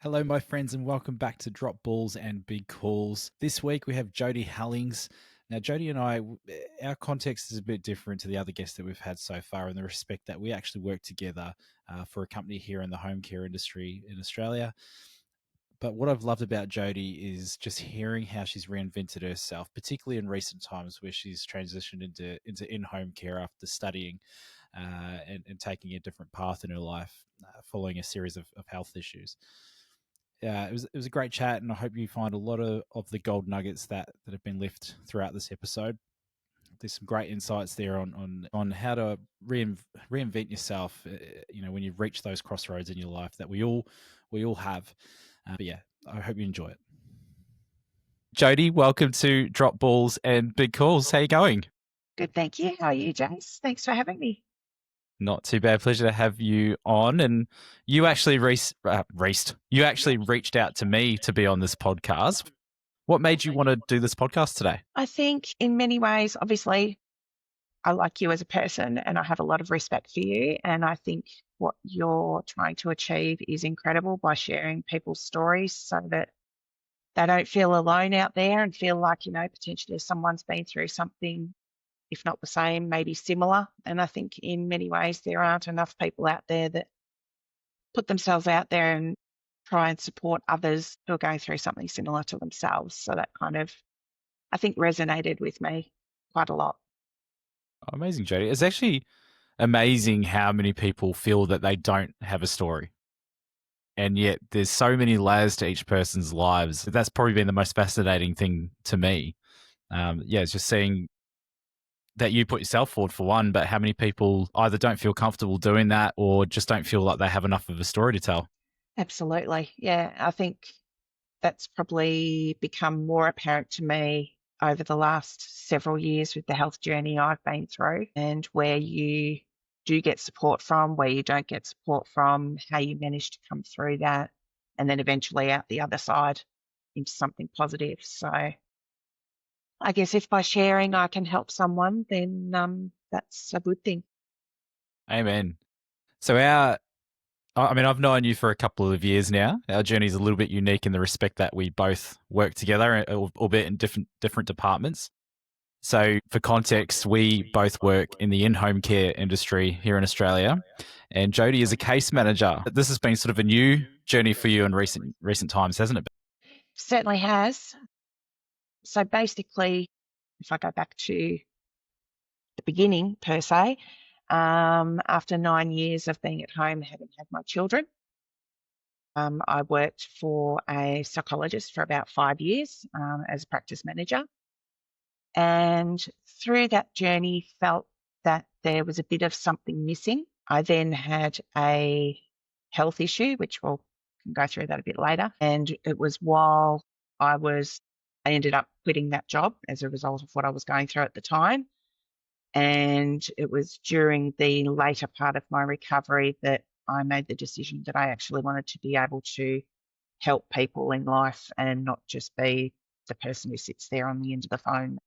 Hello, my friends, and welcome back to Drop Balls and Big Calls. This week we have Jodie Hellings. Now, Jodie and I, our context is a bit different to the other guests that we've had so far in the respect that we actually work together for a company here in the home care industry in Australia. But what I've loved about Jodie is just hearing how she's reinvented herself, particularly in recent times where she's transitioned into in-home care after studying and taking a different path in her life following a series of health issues. Yeah, it was a great chat, and I hope you find a lot of the gold nuggets that have been left throughout this episode. There's some great insights there on how to reinvent yourself. When you've reached those crossroads in your life that we all have. But yeah, I hope you enjoy it. Jodie, welcome to Drop Balls and Big Calls. How you going? Good, thank you. How are you, Jace? Thanks for having me. Not too bad. Pleasure to have you on. And you actually you actually reached out to me to be on this podcast. What made you want to do this podcast today? I think in many ways, obviously, I like you as a person and I have a lot of respect for you. And I think what you're trying to achieve is incredible by sharing people's stories so that they don't feel alone out there and feel like, potentially someone's been through something, if not the same, maybe similar. And I think in many ways, there aren't enough people out there that put themselves out there and try and support others who are going through something similar to themselves. So that kind of, I think, resonated with me quite a lot. Oh, amazing, Jodie. It's actually amazing how many people feel that they don't have a story. And yet there's so many layers to each person's lives. That's probably been the most fascinating thing to me. It's just seeing that you put yourself forward for one, but how many people either don't feel comfortable doing that or just don't feel like they have enough of a story to tell. Absolutely. Yeah, I think that's probably become more apparent to me over the last several years with the health journey I've been through and where you do get support from, where you don't get support from, how you manage to come through that, and then eventually out the other side into something positive. So I guess if by sharing I can help someone, then that's a good thing. Amen. So I've known you for a couple of years now. Our journey is a little bit unique in the respect that we both work together, albeit in different departments. So, for context, we both work in the in-home care industry here in Australia, and Jodie is a case manager. This has been sort of a new journey for you in recent times, hasn't it? Certainly has. So basically, if I go back to the beginning per se, after 9 years of being at home, having had my children, I worked for a psychologist for about 5 years as a practice manager. And through that journey, felt that there was a bit of something missing. I then had a health issue, which we'll go through that a bit later. And it was while I ended up quitting that job as a result of what I was going through at the time. And it was during the later part of my recovery that I made the decision that I actually wanted to be able to help people in life and not just be the person who sits there on the end of the phone,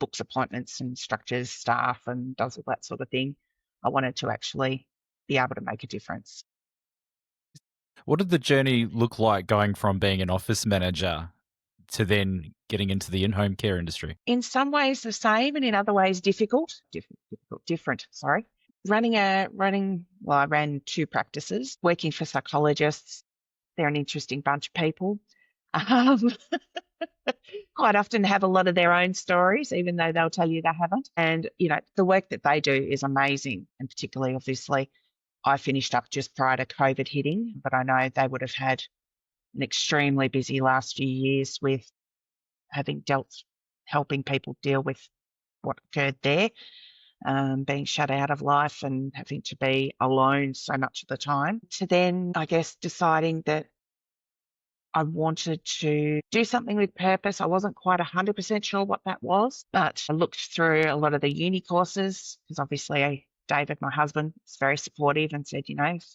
books appointments and structures staff and does all that sort of thing. I wanted to actually be able to make a difference. What did the journey look like going from being an office manager to then getting into the in-home care industry? In some ways the same, and in other ways different. Sorry. I ran two practices, working for psychologists. They're an interesting bunch of people. Quite often have a lot of their own stories, even though they'll tell you they haven't. And, the work that they do is amazing. And particularly, obviously, I finished up just prior to COVID hitting, but I know they would have had an extremely busy last few years with helping people deal with what occurred there, being shut out of life and having to be alone so much of the time. To then, I guess, deciding that I wanted to do something with purpose. I wasn't quite 100% sure what that was, but I looked through a lot of the uni courses because obviously David, my husband, is very supportive and said, if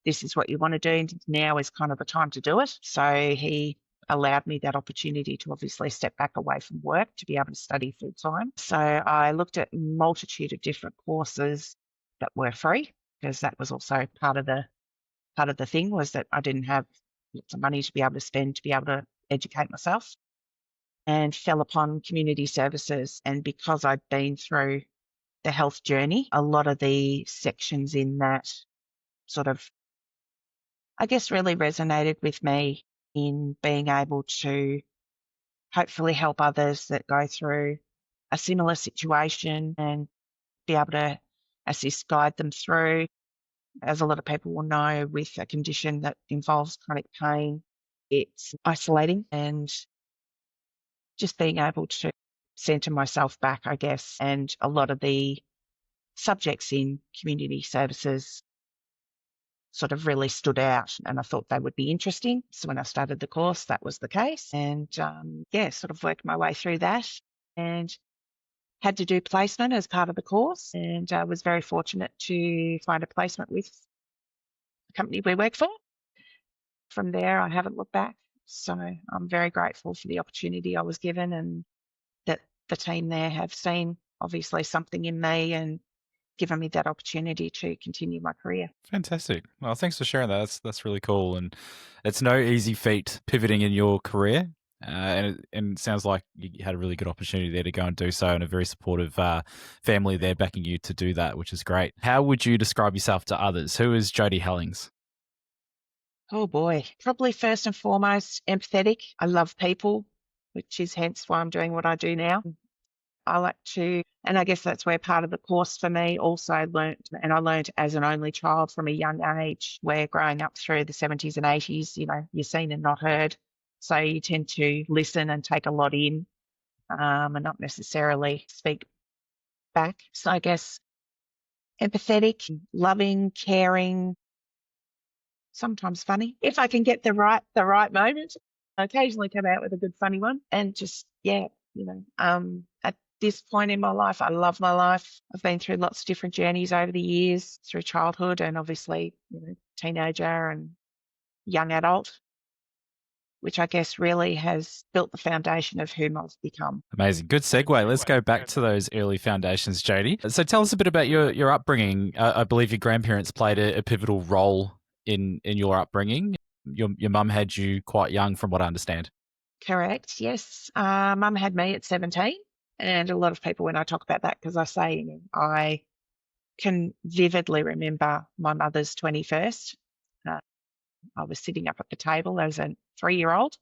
this is what you want to do, now is kind of the time to do it. So he allowed me that opportunity to obviously step back away from work to be able to study full time. So I looked at a multitude of different courses that were free because that was also part of the thing was that I didn't have lots of money to be able to spend to be able to educate myself, and fell upon community services. And because I'd been through the health journey, a lot of the sections in that sort of, I guess, really resonated with me in being able to hopefully help others that go through a similar situation and be able to assist, guide them through. As a lot of people will know, with a condition that involves chronic pain, it's isolating, and just being able to centre myself back, I guess. And a lot of the subjects in community services sort of really stood out, and I thought they would be interesting. So when I started the course, that was the case. And sort of worked my way through that and had to do placement as part of the course. And I was very fortunate to find a placement with the company we work for. From there, I haven't looked back. So I'm very grateful for the opportunity I was given, and that the team there have seen obviously something in me and given me that opportunity to continue my career. Fantastic. Well, thanks for sharing that. That's really cool, and it's no easy feat pivoting in your career. And it sounds like you had a really good opportunity there to go and do so, and a very supportive family there backing you to do that, which is great. How would you describe yourself to others? Who is Jodie Hellings? Oh boy, probably first and foremost, empathetic. I love people, which is hence why I'm doing what I do now. I like to, and I guess that's where part of the course for me also learnt, and I learnt as an only child from a young age, where growing up through the 70s and 80s, you're seen and not heard. So you tend to listen and take a lot in, and not necessarily speak back. So I guess empathetic, loving, caring, sometimes funny. If I can get the right moment, I occasionally come out with a good funny one. And just, at this point in my life, I love my life. I've been through lots of different journeys over the years, through childhood and obviously, teenager and young adult, which I guess really has built the foundation of whom I've become. Amazing. Good segue. Let's go back to those early foundations, Jodie. So tell us a bit about your upbringing. I believe your grandparents played a pivotal role in your upbringing. Your mum had you quite young, from what I understand. Correct. Yes. Mum had me at 17. And a lot of people, when I talk about that, because I say, I can vividly remember my mother's 21st. Uh, I was sitting up at the table as a 3-year-old.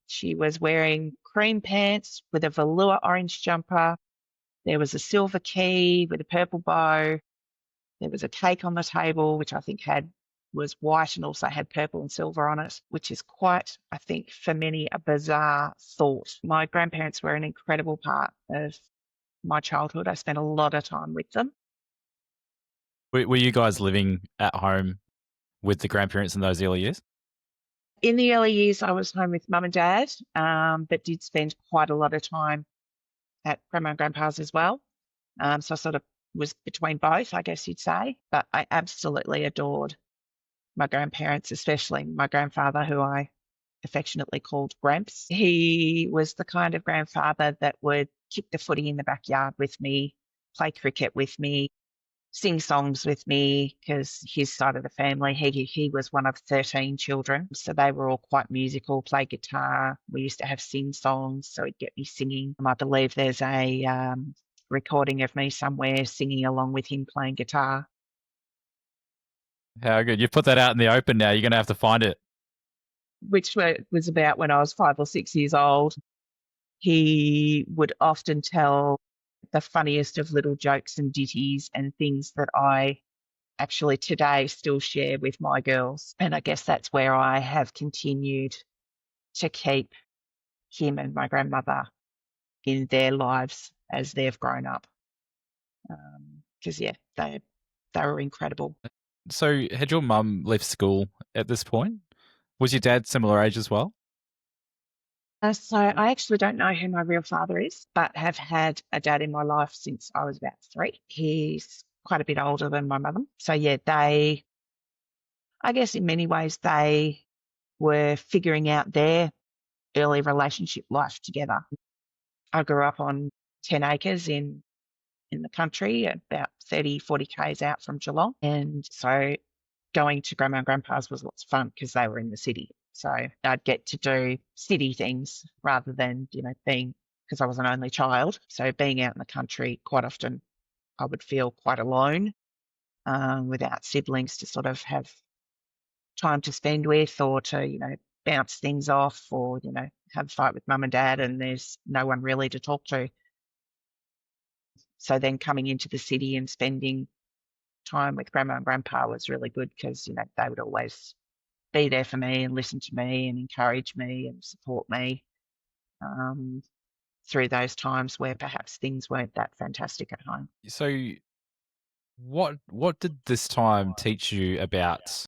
She was wearing cream pants with a velour orange jumper. There was a silver key with a purple bow. There was a cake on the table, which I think was white and also had purple and silver on it, which is quite, I think, for many, a bizarre thought. My grandparents were an incredible part of my childhood. I spent a lot of time with them. Were you guys living at home with the grandparents in those early years? In the early years, I was home with mum and dad, but did spend quite a lot of time at grandma and grandpa's as well. So I sort of was between both, I guess you'd say. But I absolutely adored my grandparents, especially my grandfather, who I affectionately called Gramps. He was the kind of grandfather that would kick the footy in the backyard with me, play cricket with me, sing songs with me, because his side of the family, he was one of 13 children. So they were all quite musical, play guitar. We used to have sing songs, so he'd get me singing. I believe there's a recording of me somewhere singing along with him playing guitar. How good. You put that out in the open now. You're going to have to find it. Which was about when I was 5 or 6 years old. He would often tell the funniest of little jokes and ditties and things that I actually today still share with my girls. And I guess that's where I have continued to keep him and my grandmother in their lives as they've grown up. Because, they were incredible. So had your mum left school at this point? Was your dad similar age as well? So I actually don't know who my real father is, but have had a dad in my life since I was about 3. He's quite a bit older than my mother. So I guess in many ways they were figuring out their early relationship life together. I grew up on 10 acres in the country, about 30, 40 k's out from Geelong. And so going to grandma and grandpa's was lots of fun because they were in the city. So I'd get to do city things rather than, being, because I was an only child. So being out in the country, quite often I would feel quite alone, without siblings to sort of have time to spend with, or to, bounce things off, or, have a fight with mum and dad and there's no one really to talk to. So then coming into the city and spending time with grandma and grandpa was really good because, they would always be there for me and listen to me and encourage me and support me, um, through those times where perhaps things weren't that fantastic at home. So, what did this time teach you about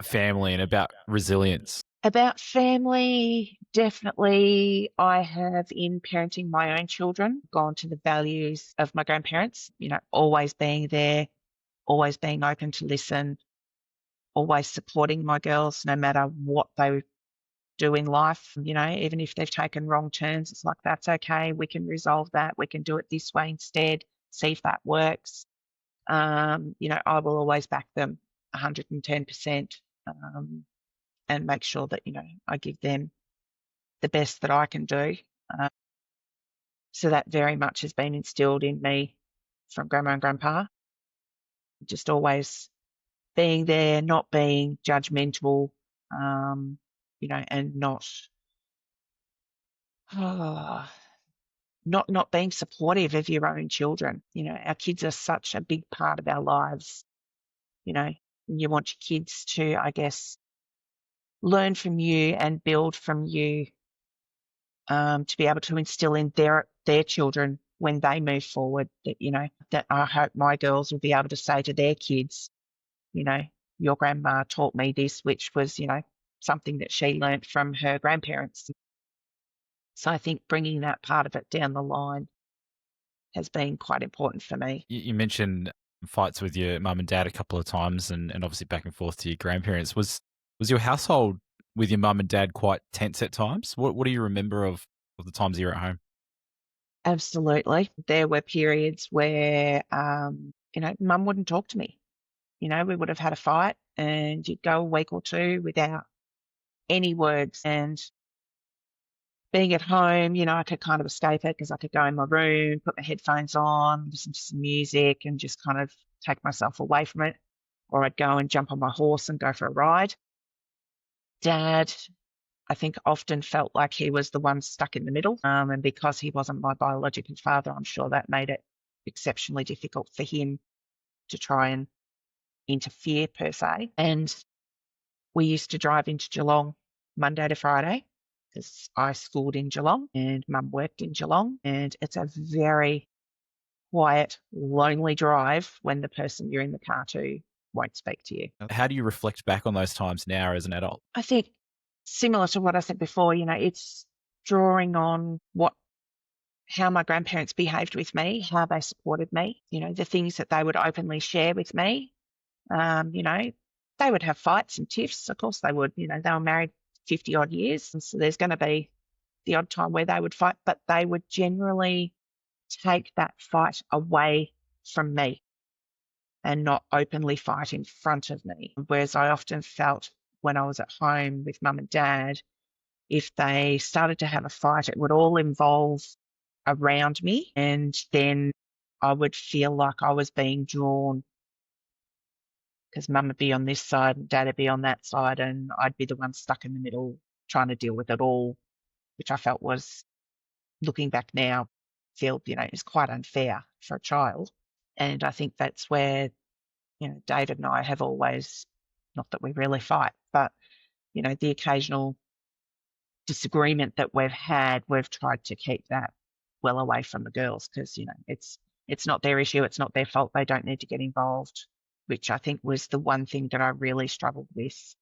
family and about resilience? About family, definitely, I have, in parenting my own children, gone to the values of my grandparents, always being there, always being open to listen, always supporting my girls no matter what they do in life. Even if they've taken wrong turns, it's like, that's okay. We can resolve that. We can do it this way instead, see if that works. I will always back them 110%, and make sure that, I give them the best that I can do. Uh, so that very much has been instilled in me from grandma and grandpa, just always being there, not being judgmental, and oh, not being supportive of your own children. Our kids are such a big part of our lives. And you want your kids to, I guess, learn from you and build from you, to be able to instill in their children when they move forward, that I hope my girls will be able to say to their kids, your grandma taught me this, which was, something that she learnt from her grandparents. So I think bringing that part of it down the line has been quite important for me. You mentioned fights with your mum and dad a couple of times, and obviously back and forth to your grandparents. Was your household with your mum and dad quite tense at times? What do you remember of the times you were at home? Absolutely. There were periods where, mum wouldn't talk to me. We would have had a fight and you'd go a week or two without any words. And being at home, I could kind of escape it because I could go in my room, put my headphones on, listen to some music and just kind of take myself away from it. Or I'd go and jump on my horse and go for a ride. Dad, I think, often felt like he was the one stuck in the middle. And because he wasn't my biological father, I'm sure that made it exceptionally difficult for him to try and interfere per se. And we used to drive into Geelong Monday to Friday because I schooled in Geelong and mum worked in Geelong. And it's a very quiet, lonely drive when the person you're in the car to won't speak to you. How do you reflect back on those times now as an adult? I think, similar to what I said before, it's drawing on how my grandparents behaved with me, how they supported me, the things that they would openly share with me. They would have fights and tiffs. Of course they would. They were married 50 odd years. And so there's going to be the odd time where they would fight, but they would generally take that fight away from me and not openly fight in front of me. Whereas I often felt when I was at home with mum and dad, if they started to have a fight, it would all involve around me. And then I would feel like I was being drawn because mum would be on this side and dad would be on that side, and I'd be the one stuck in the middle trying to deal with it all, which I felt was, looking back now, is quite unfair for a child. And I think that's where, David and I have always, not that we really fight, but, the occasional disagreement that we've had, we've tried to keep that well away from the girls because, it's not their issue. It's not their fault. They don't need to get involved, which I think was the one thing that I really struggled with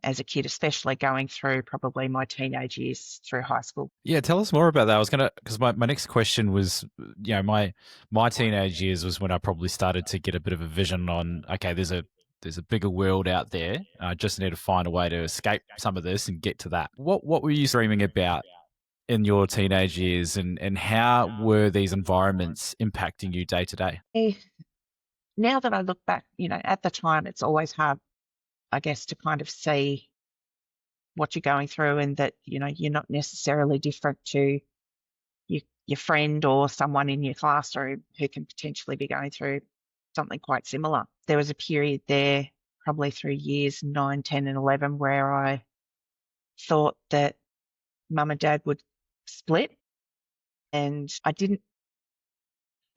as a kid, especially going through probably my teenage years through high school. Yeah, tell us more about that. I was gonna, because my next question was, my teenage years was when I probably started to get a bit of a vision on, okay, there's a bigger world out there. I just need to find a way to escape some of this and get to that. What were you dreaming about in your teenage years, and how were these environments impacting you day to day? Now that I look back, at the time, it's always hard I guess, to kind of see what you're going through, and that, you're not necessarily different to your friend or someone in your classroom who can potentially be going through something quite similar. There was a period there, probably through years 9, 10, and 11, where I thought that mum and dad would split, and I didn't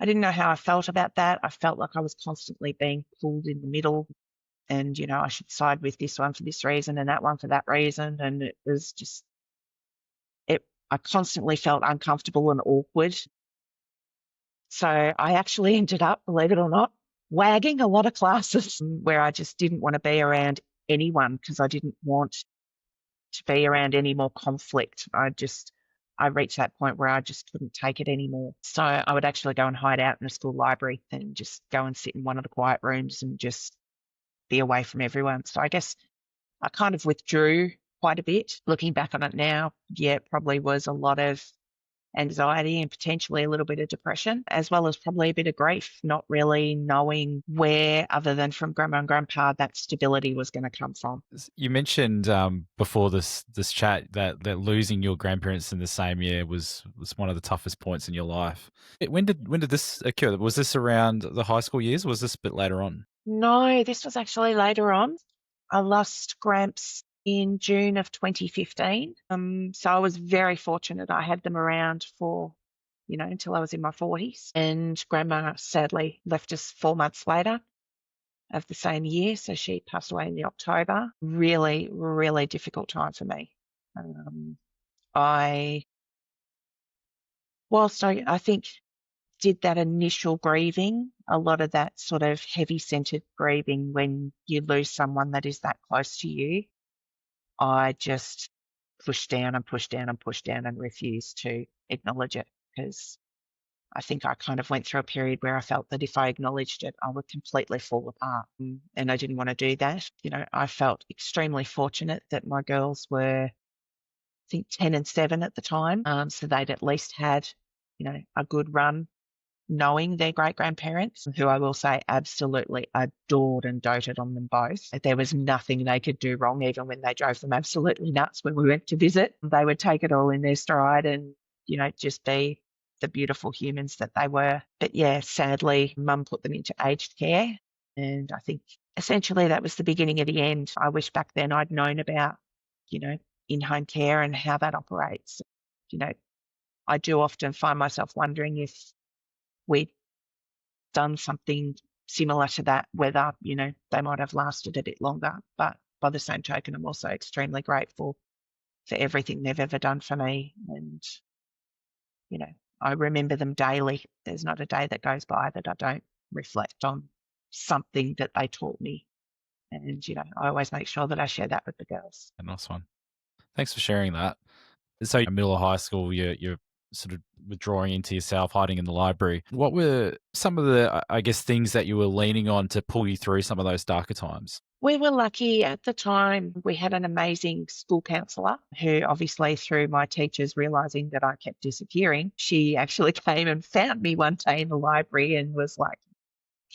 know how I felt about that. I felt like I was constantly being pulled in the middle, and, I should side with this one for this reason and that one for that reason. And it was just, I constantly felt uncomfortable and awkward. So I actually ended up, believe it or not, wagging a lot of classes where I just didn't want to be around anyone, because I didn't want to be around any more conflict. I reached that point where I just couldn't take it anymore. So I would actually go and hide out in a school library and just go and sit in one of the quiet rooms and just be away from everyone. So I guess I kind of withdrew quite a bit. Looking back on it now, yeah, it probably was a lot of anxiety and potentially a little bit of depression, as well as probably a bit of grief, not really knowing where, other than from grandma and grandpa, that stability was going to come from. You mentioned before this chat that losing your grandparents in the same year was one of the toughest points in your life. When did this occur? Was this around the high school years? Or was this a bit later on? No, this was actually later on. I lost Gramps in June of 2015. So I was very fortunate. I had them around for, until I was in my 40s. And Grandma sadly left us 4 months later of the same year. So she passed away in the October. Really, really difficult time for me. I, whilst I think did that initial grieving, a lot of that sort of heavy centered grieving when you lose someone that is that close to you, I just pushed down and pushed down and pushed down and refused to acknowledge it, because I think I kind of went through a period where I felt that if I acknowledged it, I would completely fall apart. And I didn't want to do that. I felt extremely fortunate that my girls were, I think, 10 and 7 at the time. So they'd at least had, a good run knowing their great grandparents, who I will say absolutely adored and doted on them both. There was nothing they could do wrong, even when they drove them absolutely nuts when we went to visit. They would take it all in their stride and, just be the beautiful humans that they were. But yeah, sadly, mum put them into aged care. And I think essentially that was the beginning of the end. I wish back then I'd known about, in home care and how that operates. I do often find myself wondering if we'd done something similar to that, whether, they might have lasted a bit longer. But by the same token, I'm also extremely grateful for everything they've ever done for me. And, I remember them daily. There's not a day that goes by that I don't reflect on something that they taught me. And, I always make sure that I share that with the girls. A nice one. Thanks for sharing that. So, middle of high school, you're sort of withdrawing into yourself, hiding in the library. What were some of the, I guess, things that you were leaning on to pull you through some of those darker times? We were lucky at the time. We had an amazing school counsellor who, obviously, through my teachers realising that I kept disappearing, she actually came and found me one day in the library and was like,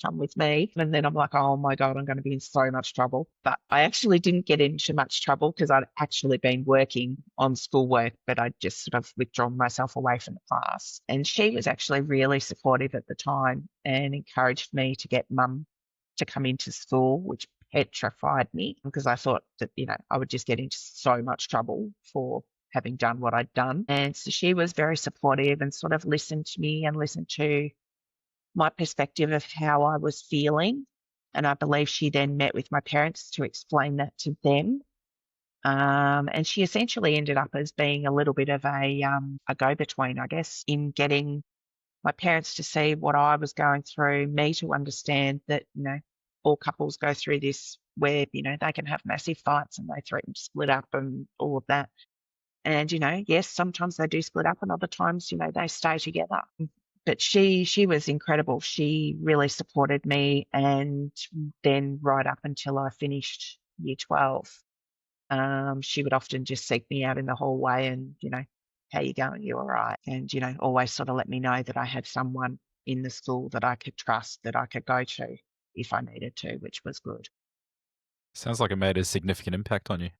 come with me. And then I'm like, oh my God, I'm going to be in so much trouble. But I actually didn't get into much trouble because I'd actually been working on schoolwork, but I'd just sort of withdrawn myself away from the class. And she was actually really supportive at the time and encouraged me to get mum to come into school, which petrified me, because I thought that, I would just get into so much trouble for having done what I'd done. And so she was very supportive and sort of listened to me and listened to my perspective of how I was feeling. And I believe she then met with my parents to explain that to them. And she essentially ended up as being a little bit of a go-between, I guess, in getting my parents to see what I was going through, me to understand that, all couples go through this where, they can have massive fights and they threaten to split up and all of that. And, yes, sometimes they do split up and other times, they stay together. But she was incredible. She really supported me. And then right up until I finished year 12, she would often just seek me out in the hallway and, how you going? You all right? And, always sort of let me know that I had someone in the school that I could trust, that I could go to if I needed to, which was good. Sounds like it made a significant impact on you.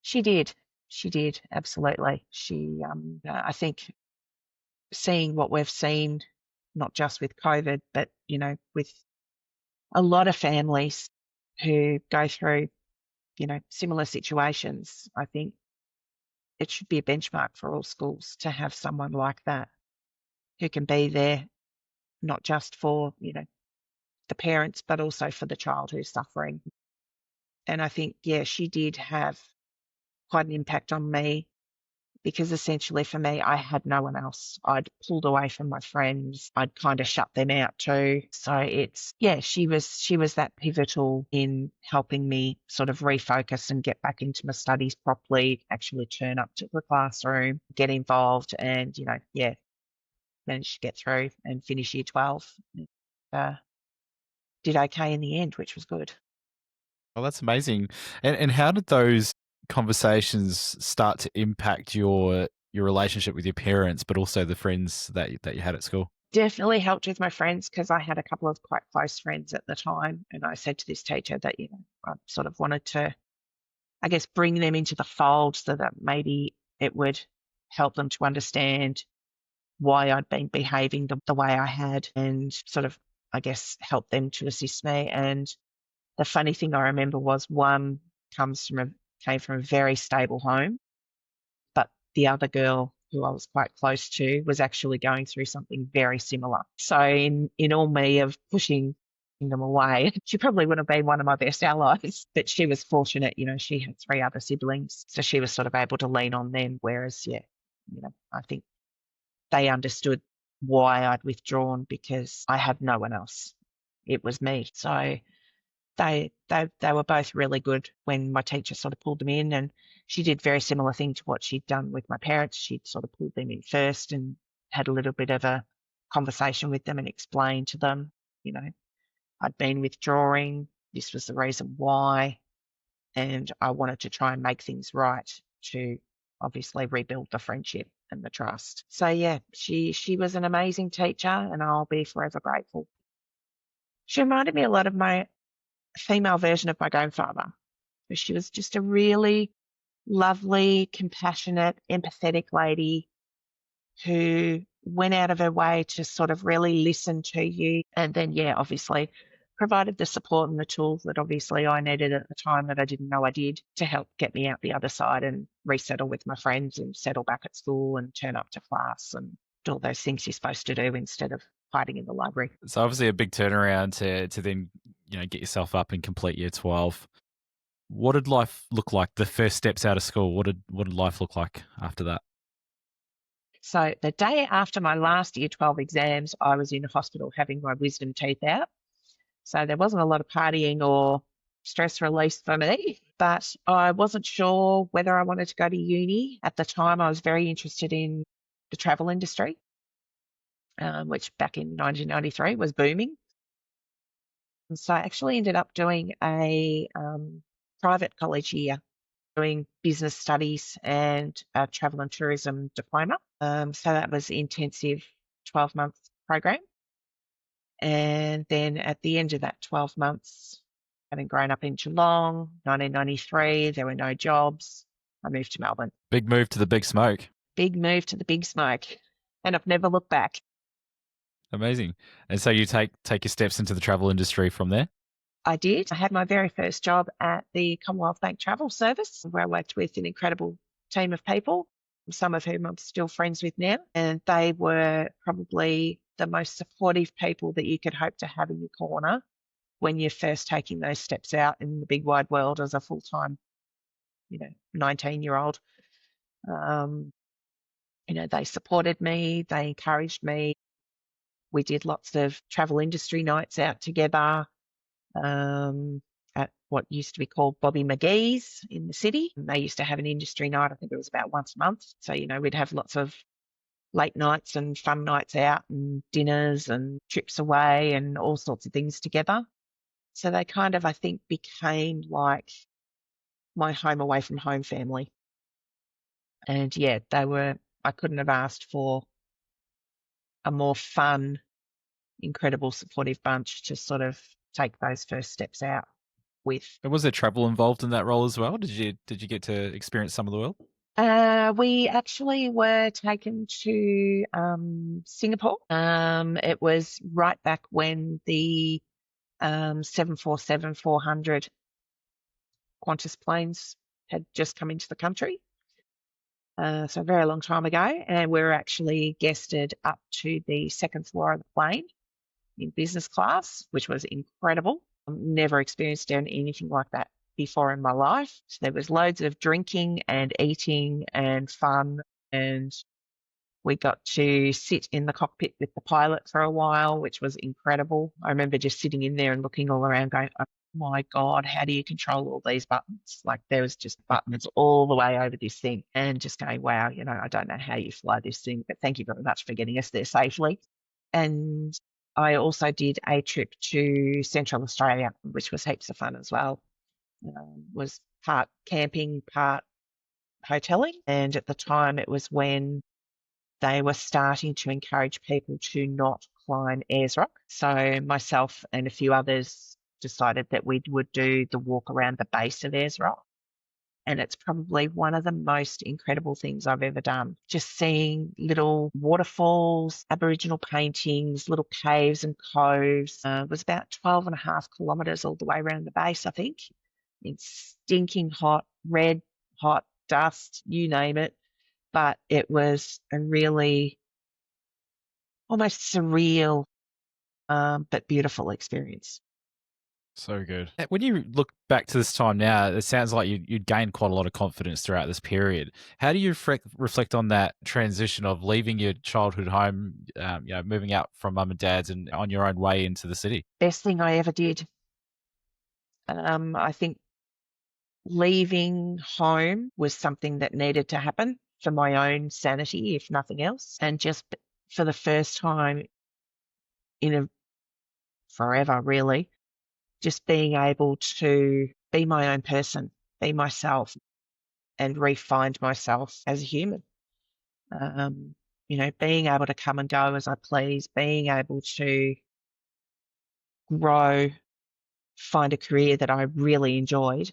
She did. She did, absolutely. I think seeing what we've seen, not just with COVID, but, with a lot of families who go through, similar situations, I think it should be a benchmark for all schools to have someone like that who can be there, not just for, the parents, but also for the child who's suffering. And I think, yeah, she did have quite an impact on me because essentially for me, I had no one else. I'd pulled away from my friends. I'd kind of shut them out too. So yeah, she was that pivotal in helping me sort of refocus and get back into my studies properly, actually turn up to the classroom, get involved and, yeah, managed to get through and finish year 12. Uh, did okay in the end, which was good. Well, that's amazing. And how did those conversations start to impact your relationship with your parents, but also the friends that you had at school? Definitely helped with my friends because I had a couple of quite close friends at the time. And I said to this teacher that, I sort of wanted to, I guess, bring them into the fold so that maybe it would help them to understand why I'd been behaving the way I had and sort of, I guess, help them to assist me. And the funny thing I remember was one came from a very stable home, but the other girl who I was quite close to was actually going through something very similar. So in all me of pushing them away, she probably would have been one of my best allies, but she was fortunate, she had three other siblings. So she was sort of able to lean on them. Whereas, yeah, I think they understood why I'd withdrawn because I had no one else. It was me. So they were both really good when my teacher sort of pulled them in, and she did very similar thing to what she'd done with my parents. She'd sort of pulled them in first and had a little bit of a conversation with them and explained to them, you know, I'd been withdrawing. This was the reason why, and I wanted to try and make things right to obviously rebuild the friendship and the trust. So yeah, she was an amazing teacher, and I'll be forever grateful. She reminded me a lot of my female version of my grandfather. She was just a really lovely, compassionate, empathetic lady who went out of her way to sort of really listen to you. And then, yeah, obviously provided the support and the tools that obviously I needed at the time that I didn't know I did to help get me out the other side and resettle with my friends and settle back at school and turn up to class and do all those things you're supposed to do instead of hiding in the library. It's obviously a big turnaround to then get yourself up and complete year 12. What did life look like? The first steps out of school. What did life look like after that? So the day after my last year 12 exams, I was in hospital having my wisdom teeth out. So there wasn't a lot of partying or stress release for me, but I wasn't sure whether I wanted to go to uni. At the time, I was very interested in the travel industry, which back in 1993 was booming. And so I actually ended up doing a private college year, doing business studies and a travel and tourism diploma. So that was intensive 12-month program. And then at the end of that 12 months, having grown up in Geelong, 1993, there were no jobs. I moved to Melbourne. Big move to the big smoke. Big move to the big smoke. And I've never looked back. Amazing. And so you take your steps into the travel industry from there? I did. I had my very first job at the Commonwealth Bank Travel Service, where I worked with an incredible team of people, some of whom I'm still friends with now. And they were probably the most supportive people that you could hope to have in your corner when you're first taking those steps out in the big wide world as a full-time, 19-year-old. They supported me, they encouraged me. We did lots of travel industry nights out together at what used to be called Bobby McGee's in the city. And they used to have an industry night, I think it was about once a month. So, we'd have lots of late nights and fun nights out and dinners and trips away and all sorts of things together. So they kind of, I think, became like my home away from home family. And yeah, I couldn't have asked for a more fun, incredible, supportive bunch to sort of take those first steps out with. And was there travel involved in that role as well? Did you get to experience some of the world? We actually were taken to Singapore. It was right back when the 747-400 Qantas planes had just come into the country. So a very long time ago, and we were actually guested up to the second floor of the plane in business class, which was incredible. Never experienced anything like that before in my life. So there was loads of drinking and eating and fun, and we got to sit in the cockpit with the pilot for a while, which was incredible. I remember just sitting in there and looking all around going, oh my God, how do you control all these buttons? Like there was just buttons all the way over this thing and just going, wow, I don't know how you fly this thing, but thank you very much for getting us there safely. And I also did a trip to Central Australia, which was heaps of fun as well. Was part camping, part hoteling. And at the time, it was when they were starting to encourage people to not climb Ayers Rock. So myself and a few others decided that we would do the walk around the base of Ayers Rock. And it's probably one of the most incredible things I've ever done. Just seeing little waterfalls, Aboriginal paintings, little caves and coves. It was about 12 and a half kilometres all the way around the base, I think. It's stinking hot, red hot, dust, you name it. But it was a really almost surreal but beautiful experience. So good. When you look back to this time now, it sounds like you'd gained quite a lot of confidence throughout this period. How do you reflect on that transition of leaving your childhood home, moving out from mum and dad's and on your own way into the city? Best thing I ever did. I think leaving home was something that needed to happen for my own sanity, if nothing else. And just for the first time forever, really, just being able to be my own person, be myself, and re-find myself as a human. Being able to come and go as I please, being able to grow, find a career that I really enjoyed,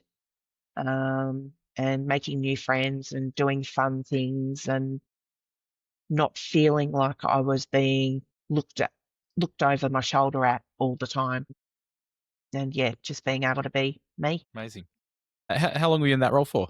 and making new friends and doing fun things and not feeling like I was being looked over my shoulder at all the time. And yeah, just being able to be me. Amazing. How long were you in that role for?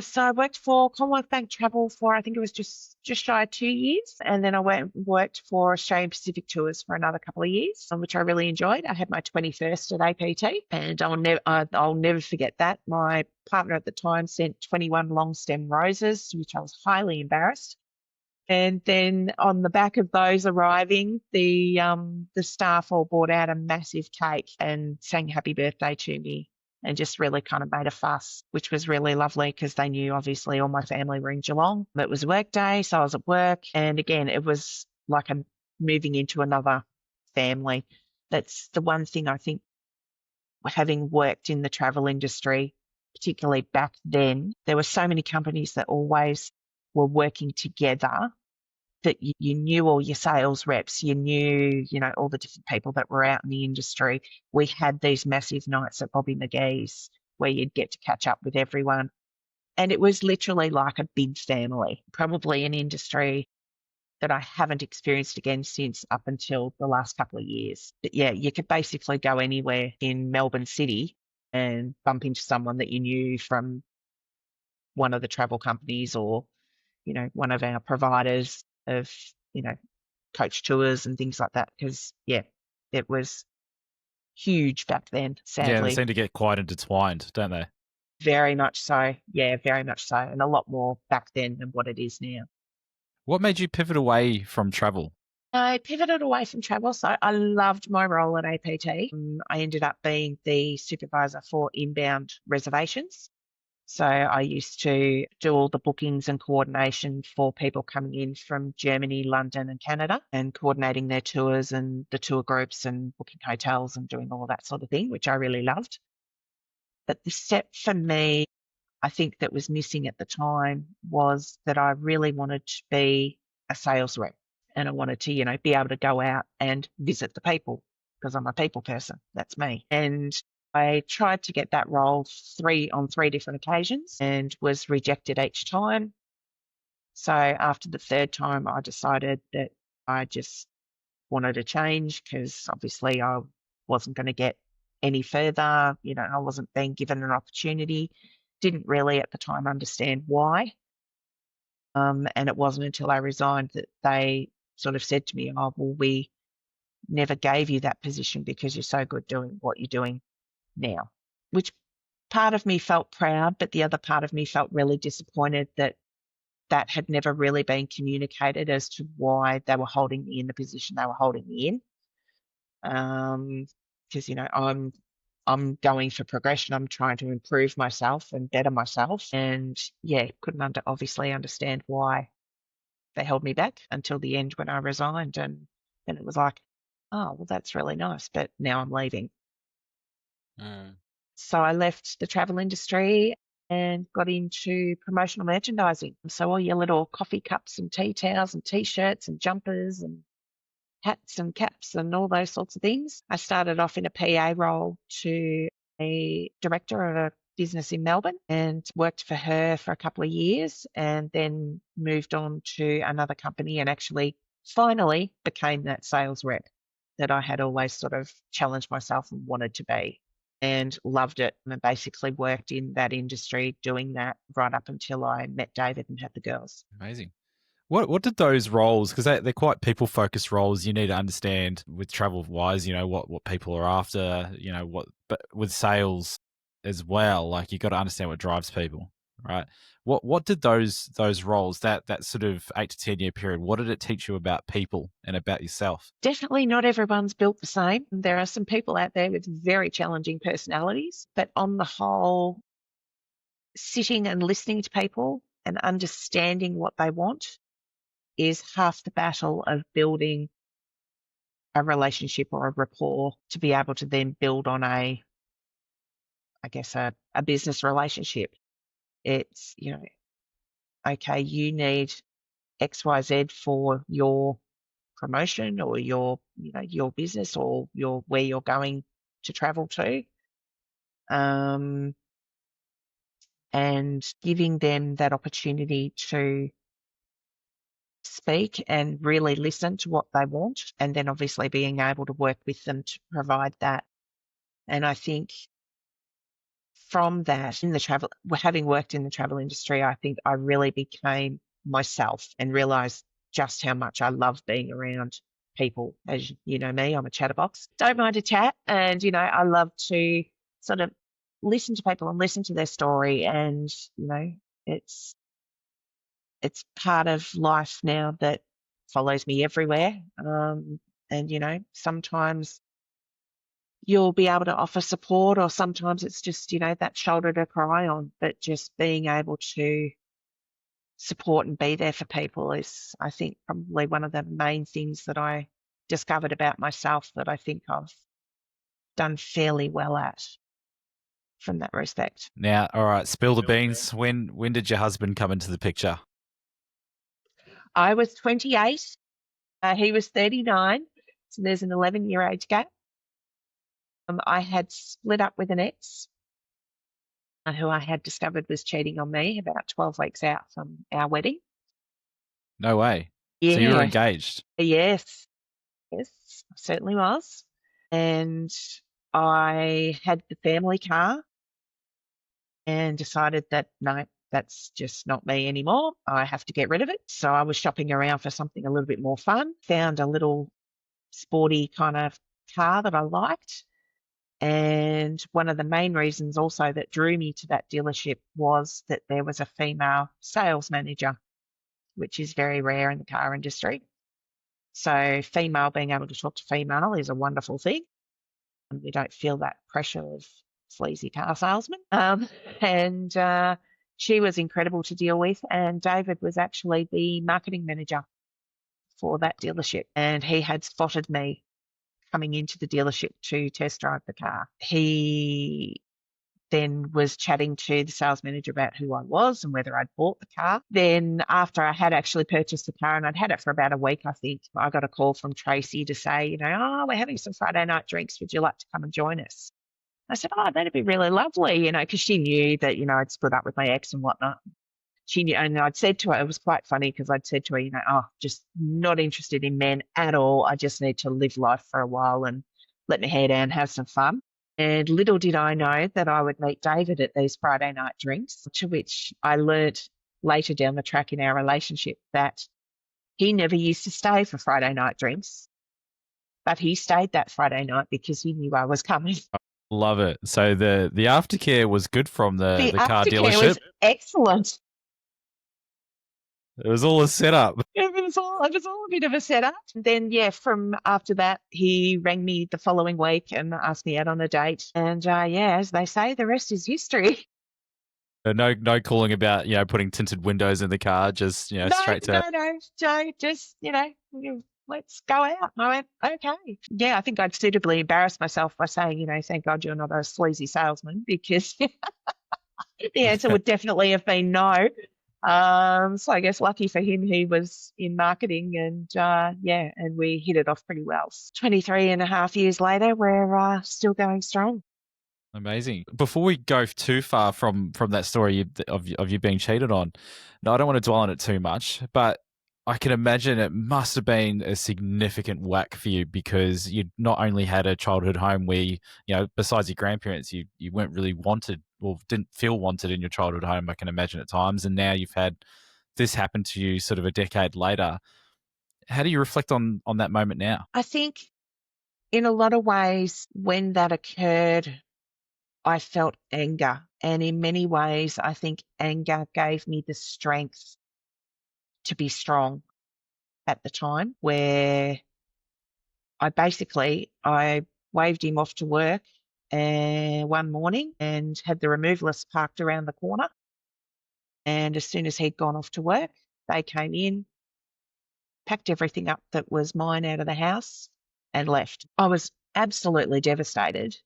So I worked for Commonwealth Bank Travel for, I think it was just shy of 2 years. And then I worked for Australian Pacific Tours for another couple of years, which I really enjoyed. I had my 21st at APT, and I'll never forget that. My partner at the time sent 21 long stem roses, which I was highly embarrassed. And then on the back of those arriving, the staff all brought out a massive cake and sang happy birthday to me and just really kind of made a fuss, which was really lovely because they knew obviously all my family were in Geelong. It was a work day, so I was at work. And again, it was like I'm moving into another family. That's the one thing I think, having worked in the travel industry, particularly back then, there were so many companies that always were working together that you knew all your sales reps, you knew, all the different people that were out in the industry. We had these massive nights at Bobby McGee's where you'd get to catch up with everyone. And it was literally like a big family, probably an industry that I haven't experienced again since up until the last couple of years. But yeah, you could basically go anywhere in Melbourne City and bump into someone that you knew from one of the travel companies or, one of our providers of, coach tours and things like that. Because, yeah, it was huge back then, Yeah, they sadly. seem to get quite intertwined, don't they? Very much so. Yeah, very much so. And a lot more back then than what it is now. What made you pivot away from travel? I pivoted away from travel, so I loved my role at APT. I ended up being the supervisor for inbound reservations. So I used to do all the bookings and coordination for people coming in from Germany, London and Canada, and coordinating their tours and the tour groups and booking hotels and doing all of that sort of thing, which I really loved. But the step for me, I think that was missing at the time was that I really wanted to be a sales rep, and I wanted to, be able to go out and visit the people because I'm a people person. That's me. And I tried to get that role on three different occasions and was rejected each time. So after the third time, I decided that I just wanted a change because obviously I wasn't going to get any further. I wasn't being given an opportunity. Didn't really at the time understand why. And it wasn't until I resigned that they sort of said to me, "Oh, well, we never gave you that position because you're so good doing what you're doing now," which part of me felt proud, but the other part of me felt really disappointed that that had never really been communicated as to why they were holding me in the position they were holding me in. Because I'm going for progression. I'm trying to improve myself and better myself, and yeah, couldn't obviously understand why they held me back until the end when I resigned, and then it was like, oh, well, that's really nice, but now I'm leaving. Mm. So I left the travel industry and got into promotional merchandising. So all your little coffee cups and tea towels and t-shirts and jumpers and hats and caps and all those sorts of things. I started off in a PA role to a director of a business in Melbourne and worked for her for a couple of years and then moved on to another company and actually finally became that sales rep that I had always sort of challenged myself and wanted to be, and loved it, and basically worked in that industry doing that right up until I met David and had the girls. Amazing. What did those roles, because they're quite people focused roles, you need to understand with travel wise, what people are after, but with sales as well, like you got to understand what drives people, right? What did those roles, that sort of 8 to 10 year period, what did it teach you about people and about yourself? Definitely not everyone's built the same. There are some people out there with very challenging personalities, but on the whole, sitting and listening to people and understanding what they want is half the battle of building a relationship or a rapport to be able to then build on a business relationship. It's, okay, you need XYZ for your promotion or your business or where you're going to travel to. And giving them that opportunity to speak and really listen to what they want, and then obviously being able to work with them to provide that. And I think from that, having worked in the travel industry, I think I really became myself and realized just how much I love being around people. As you know me, I'm a chatterbox. Don't mind a chat. And, I love to sort of listen to people and listen to their story. And, it's part of life now that follows me everywhere. And, sometimes you'll be able to offer support, or sometimes it's just, that shoulder to cry on. But just being able to support and be there for people is, I think, probably one of the main things that I discovered about myself that I think I've done fairly well at from that respect. Now, all right, spill the beans. When did your husband come into the picture? I was 28. He was 39. So there's an 11-year age gap. I had split up with an ex who I had discovered was cheating on me about 12 weeks out from our wedding. No way. So you were Yeah. engaged? Yes. Yes, I certainly was. And I had the family car and decided that no, that's just not me anymore. I have to get rid of it. So I was shopping around for something a little bit more fun, found a little sporty kind of car that I liked. And one of the main reasons also that drew me to that dealership was that there was a female sales manager, which is very rare in the car industry. So female, being able to talk to female is a wonderful thing. And we don't feel that pressure of sleazy car salesmen. And she was incredible to deal with. And David was actually the marketing manager for that dealership. And he had spotted me coming into the dealership to test drive the car. He then was chatting to the sales manager about who I was and whether I'd bought the car. Then after I had actually purchased the car and I'd had it for about a week, I think, I got a call from Tracy to say, oh, we're having some Friday night drinks. Would you like to come and join us? I said, oh, that'd be really lovely, because she knew that, I'd split up with my ex and whatnot. She knew, and I'd said to her, it was quite funny because I'd said to her, oh, just not interested in men at all. I just need to live life for a while and let my hair down, have some fun. And little did I know that I would meet David at these Friday night drinks, to which I learnt later down the track in our relationship that he never used to stay for Friday night drinks, but he stayed that Friday night because he knew I was coming. Love it. So the aftercare was good from The the car aftercare dealership. was excellent. It was all a setup. It was all a bit of a setup. Then, yeah, from after that, he rang me the following week and asked me out on a date. And yeah, as they say, the rest is history. No calling about putting tinted windows in the car. Just No, straight to. no, Joe, just let's go out. And I went, okay. Yeah, I think I'd suitably embarrassed myself by saying, thank God you're not a sleazy salesman, because the answer would definitely have been no. So I guess lucky for him, he was in marketing, and yeah, and we hit it off pretty well. 23 and a half years later, we're still going strong. Amazing. Before we go too far from that story of you being cheated on, no, I don't want to dwell on it too much, but I can imagine it must have been a significant whack for you, because you not only had a childhood home where besides your grandparents, you weren't really wanted, or didn't feel wanted in your childhood home, I can imagine at times, and now you've had this happen to you sort of a decade later. How do you reflect on that moment now? I think in a lot of ways, when that occurred, I felt anger. And in many ways, I think anger gave me the strength to be strong at the time, where I waved him off to work one morning and had the removalists parked around the corner. And as soon as he'd gone off to work, they came in, packed everything up that was mine out of the house, and left. I was absolutely devastated.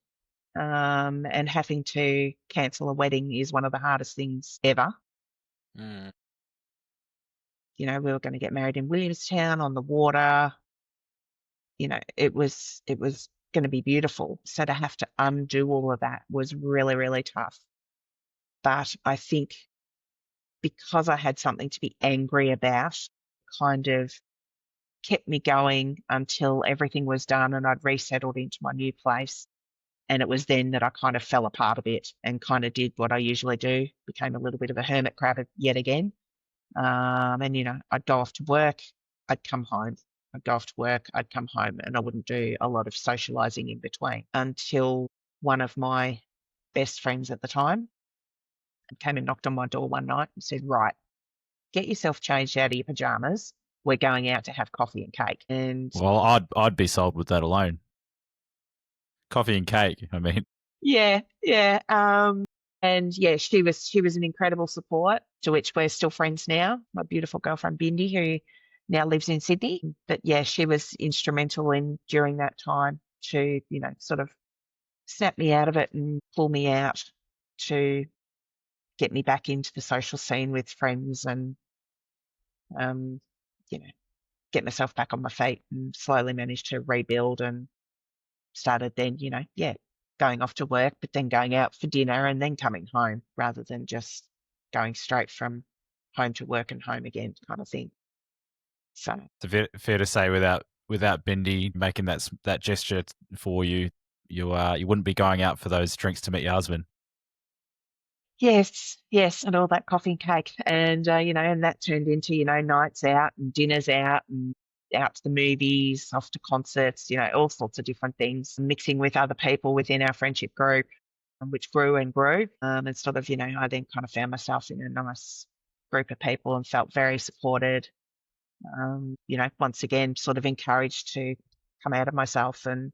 And having to cancel a wedding is one of the hardest things ever. Mm. We were going to get married in Williamstown on the water. It was going to be beautiful. So to have to undo all of that was really, really tough. But I think because I had something to be angry about, kind of kept me going until everything was done and I'd resettled into my new place. And it was then that I kind of fell apart a bit and kind of did what I usually do, became a little bit of a hermit crab yet again. And I'd go off to work, I'd come home. I'd go off to work, I'd come home, and I wouldn't do a lot of socializing in between until one of my best friends at the time came and knocked on my door one night and said, right, get yourself changed out of your pajamas. We're going out to have coffee and cake. And Well, I'd be sold with that alone. Coffee and cake, I mean. yeah, yeah. And yeah, she was an incredible support, to which we're still friends now. My beautiful girlfriend Bindi, who now lives in Sydney. But yeah, she was instrumental in during that time to, sort of snap me out of it and pull me out to get me back into the social scene with friends and um, get myself back on my feet, and slowly managed to rebuild and started then, going off to work, but then going out for dinner and then coming home rather than just going straight from home to work and home again kind of thing. So It's fair to say, without Bindi making that gesture for you, you wouldn't be going out for those drinks to meet your husband. yes, and all that coffee and cake, and and that turned into nights out and dinners out and out to the movies, off to concerts, all sorts of different things, mixing with other people within our friendship group, which grew and grew. And sort of, I then kind of found myself in a nice group of people and felt very supported. Once again, sort of encouraged to come out of myself and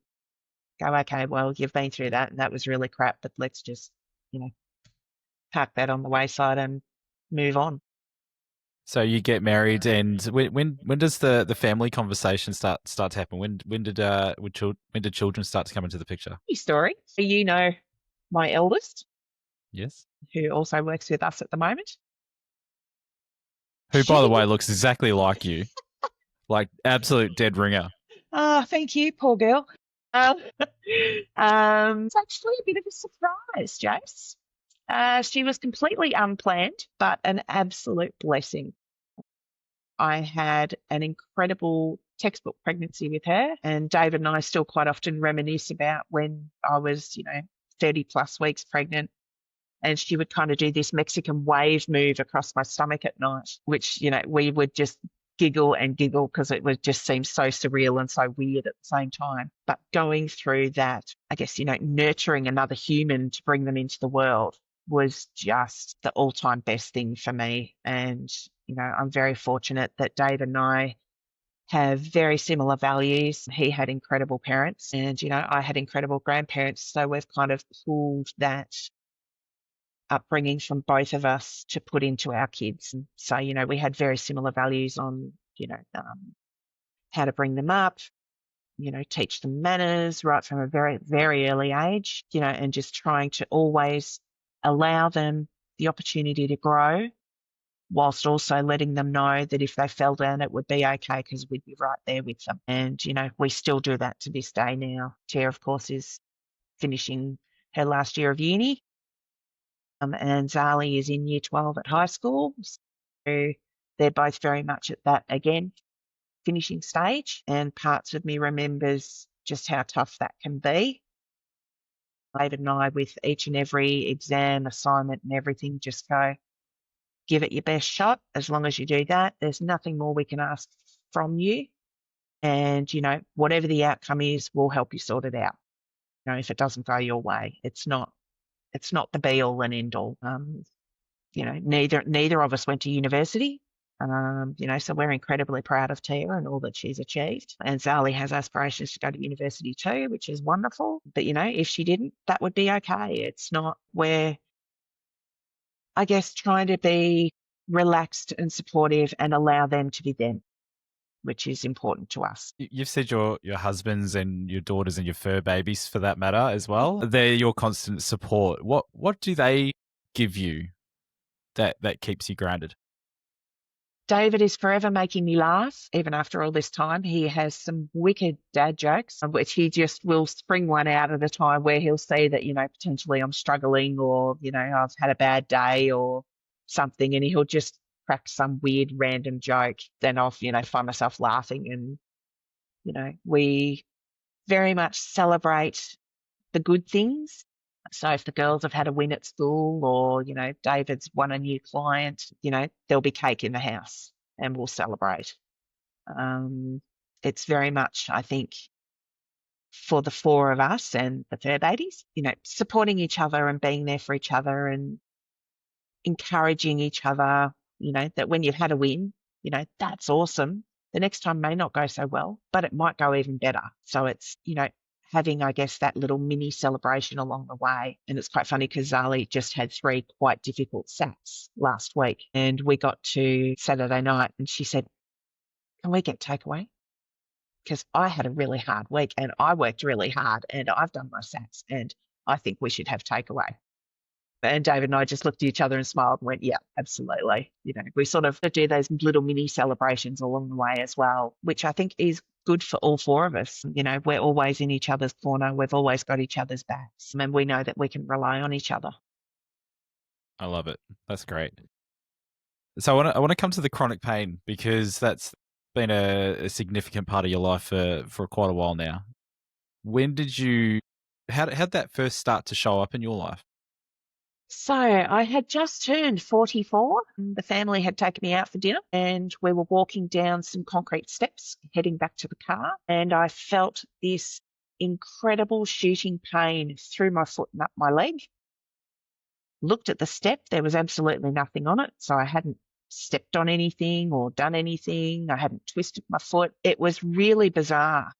go, okay, well, you've been through that and that was really crap, but let's just, park that on the wayside and move on. So you get married, and when does the family conversation start to happen? When did children start to come into the picture? Story. So my eldest, Yes. who also works with us at the moment. Who, by the She, way, looks exactly like you, like absolute dead ringer. thank you, poor girl. It's actually a bit of a surprise, Jace. She was completely unplanned, but an absolute blessing. I had an incredible textbook pregnancy with her, and David and I still quite often reminisce about when I was, 30 plus weeks pregnant, and she would kind of do this Mexican wave move across my stomach at night, which, we would just giggle and giggle because it would just seem so surreal and so weird at the same time. But going through that, I guess, nurturing another human to bring them into the world was just the all-time best thing for me. And, I'm very fortunate that Dave and I have very similar values. He had incredible parents and, I had incredible grandparents. So we've kind of pulled that upbringing from both of us to put into our kids. And so, we had very similar values on, how to bring them up, teach them manners right from a very, very early age, and just trying to always allow them the opportunity to grow whilst also letting them know that if they fell down, it would be okay because we'd be right there with them. And, we still do that to this day now. Tia, of course, is finishing her last year of uni. And Zali is in year 12 at high school. So they're both very much at that, again, finishing stage. And parts of me remembers just how tough that can be. David and I, with each and every exam, assignment and everything, just go, give it your best shot. As long as you do that, there's nothing more we can ask from you. And, whatever the outcome is, we'll help you sort it out. If it doesn't go your way, it's not the be all and end all. Neither of us went to university. So we're incredibly proud of Tia and all that she's achieved. And Zali has aspirations to go to university too, which is wonderful. But, if she didn't, that would be okay. It's not where, I guess, trying to be relaxed and supportive and allow them to be them, which is important to us. You've said your husbands and your daughters and your fur babies, for that matter, as well. They're your constant support. What do they give you that keeps you grounded? David is forever making me laugh, even after all this time. He has some wicked dad jokes, which he just will spring one out at a time where he'll say that, potentially I'm struggling or, I've had a bad day or something, and he'll just crack some weird random joke. Then I'll, find myself laughing. And, we very much celebrate the good things. So if the girls have had a win at school or, David's won a new client, there'll be cake in the house and we'll celebrate. It's very much, I think, for the four of us and the fur babies, supporting each other and being there for each other and encouraging each other, that when you've had a win, that's awesome. The next time may not go so well, but it might go even better. So it's, having, I guess, that little mini celebration along the way. And it's quite funny because Zali just had 3 quite difficult SATs last week. And we got to Saturday night and she said, can we get takeaway? Because I had a really hard week and I worked really hard and I've done my SATs and I think we should have takeaway. And David and I just looked at each other and smiled and went, yeah, absolutely. We sort of do those little mini celebrations along the way as well, which I think is good for all 4 of us. We're always in each other's corner. We've always got each other's backs and we know that we can rely on each other. I love it. That's great. So I want to come to the chronic pain because that's been a significant part of your life for quite a while now. When did how'd that first start to show up in your life? So I had just turned 44. The family had taken me out for dinner and we were walking down some concrete steps heading back to the car. And I felt this incredible shooting pain through my foot and up my leg. Looked at the step. There was absolutely nothing on it. So I hadn't stepped on anything or done anything. I hadn't twisted my foot. It was really bizarre.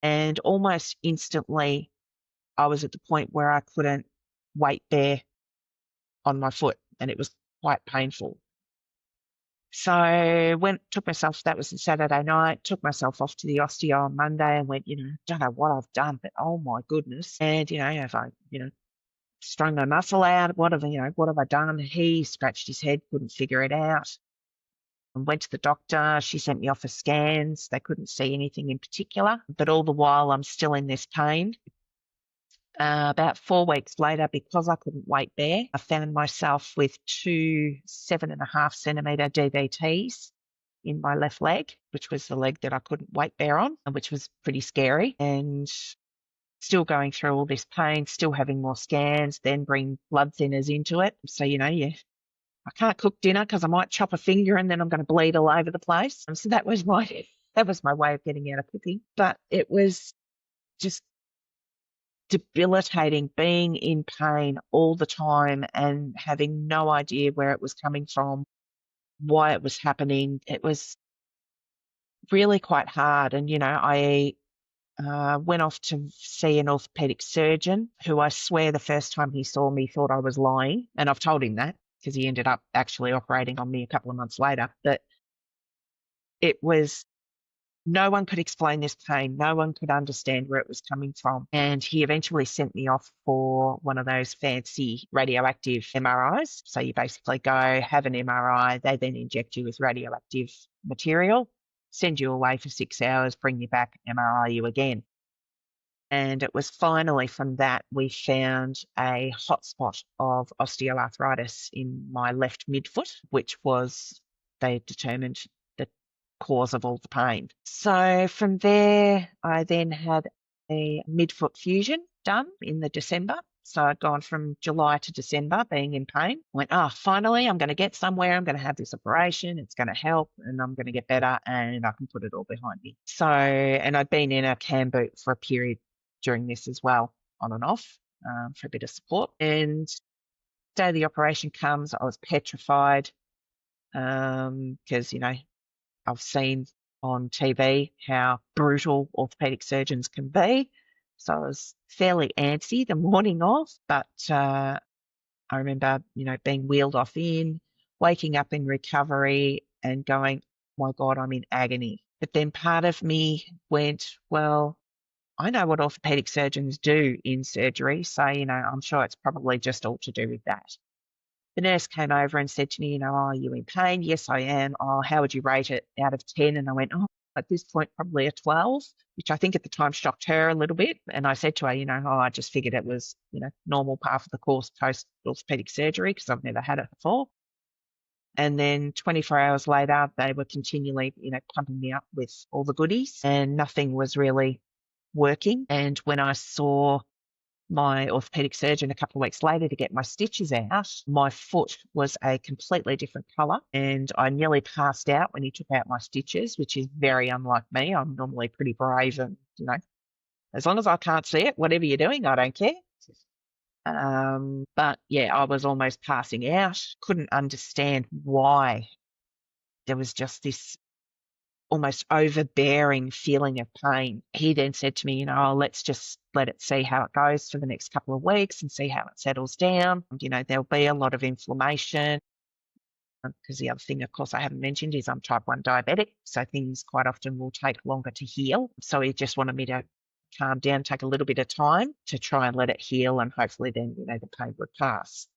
And almost instantly, I was at the point where I couldn't weight bear on my foot and it was quite painful. So took myself, that was a Saturday night, took myself off to the osteo on Monday and went, don't know what I've done, but oh my goodness. And, if I, strung my muscle out, what have I done? He scratched his head, couldn't figure it out. Went to the doctor. She sent me off for scans. They couldn't see anything in particular. But all the while, I'm still in this pain. About 4 weeks later, because I couldn't weight bear, I found myself with two 7.5 centimetre DVTs in my left leg, which was the leg that I couldn't weight bear on, which was pretty scary. And still going through all this pain, still having more scans, then bring blood thinners into it. So, I can't cook dinner because I might chop a finger and then I'm going to bleed all over the place. And so that was my way of getting out of cooking. But it was just debilitating being in pain all the time and having no idea where it was coming from, why it was happening. It was really quite hard. And, I went off to see an orthopedic surgeon who I swear the first time he saw me thought I was lying. And I've told him that because he ended up actually operating on me a couple of months later. But it was no one could explain this pain. No one could understand where it was coming from. And he eventually sent me off for one of those fancy radioactive MRIs. So you basically go have an MRI. They then inject you with radioactive material, send you away for 6 hours, bring you back, MRI you again. And it was finally from that we found a hotspot of osteoarthritis in my left midfoot, which was, they determined, the cause of all the pain. So from there, I then had a midfoot fusion done in the December. So I'd gone from July to December being in pain. Went, finally, I'm going to get somewhere. I'm going to have this operation. It's going to help and I'm going to get better and I can put it all behind me. So, and I'd been in a cam boot for a period during this as well, on and off, for a bit of support. And the day the operation comes, I was petrified because, I've seen on TV how brutal orthopedic surgeons can be. So I was fairly antsy the morning of, but I remember, being wheeled off in, waking up in recovery and going, my God, I'm in agony. But then part of me went, well, I know what orthopedic surgeons do in surgery, so, I'm sure it's probably just all to do with that. The nurse came over and said to me, are you in pain? Yes, I am. Oh, how would you rate it out of 10? And I went, at this point, probably a 12, which I think at the time shocked her a little bit. And I said to her, I just figured it was, normal part of the course post orthopedic surgery because I've never had it before. And then 24 hours later, they were continually, pumping me up with all the goodies and nothing was really working. And when I saw my orthopedic surgeon a couple of weeks later to get my stitches out, my foot was a completely different colour and I nearly passed out when he took out my stitches, which is very unlike me. I'm normally pretty brave and, as long as I can't see it, whatever you're doing, I don't care. But yeah, I was almost passing out, couldn't understand why. There was just this almost overbearing feeling of pain. He then said to me, let's just let it see how it goes for the next couple of weeks and see how it settles down. There'll be a lot of inflammation. Because the other thing, of course, I haven't mentioned is I'm type 1 diabetic. So things quite often will take longer to heal. So he just wanted me to calm down, take a little bit of time to try and let it heal. And hopefully then, the pain would pass.